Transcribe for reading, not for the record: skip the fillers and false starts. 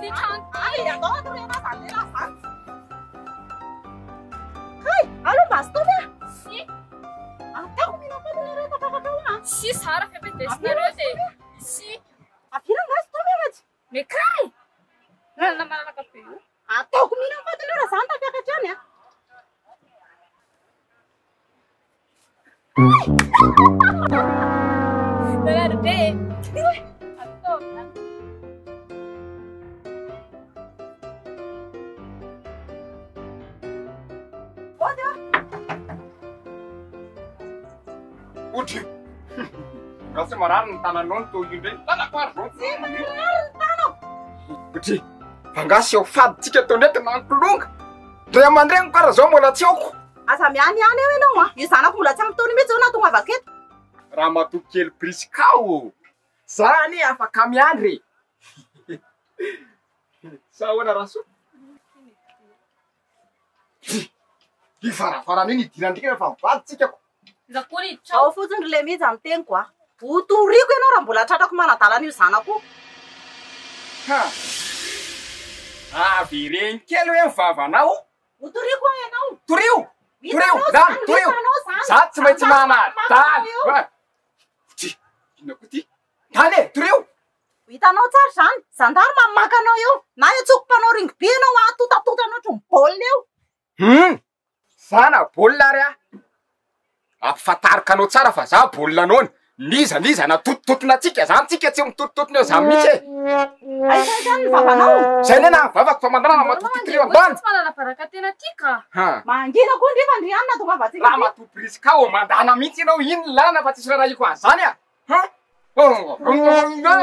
Đi chọn Ai ya to tu na san ni la san. Hai, alo basta me. Si Até o menino pode ler essa caca lá. Si Sara fe desperate. Si Akhirnya basta me mas. me cai. Não na mala ka piu. Até o menino pode ler santa caca janya. Dalar de. Atto. Pode. Uti. Kasi maran tanan non to yinde. Tana kwaro. Uti. Pangasi o fad tika to net na kulung. Dre mandreng kwara zo mola tioko. Asa miani ane we no wa. Yu sana kula chang to ni me zona tunga baket. Ramatu kel priskao. Sani afaka miandre. Sawana rasu. Di fara nini tirandika fa fad tika ko. Zakuri Chao chao. fu zun le mi zan ten kwa. Uturi ko no rambula tata kuma na tala ni sana ku. Ha. Ah, viren kelo en fava nau. Uturi ko ya no. Turiu. Turiu. Dan turiu. Sat mai mama. Dan. Wa. Ti. Kinokuti. Dale, turiu. Wita no char san. Sandar mamma ka no yo. Na yo chuk pa no ring pieno wa tuta no tum pol leu. Sana bollarea. Afatarika anao tsara fa za bolla non. Niza na tutotona tsika. Zany tsika tsy mitotototona eo zany mihitsy. Ai sai san baba no. Zay nena vavaka fa mandrana matototrio ambany. Mana baraka tena tika. Ha. Mangina ko ndi vandriana tunga batsika. Raha matopriska o mandana mihitsy ianao ino lana fa tsisy raha iko an'izany a. Ha? Ano na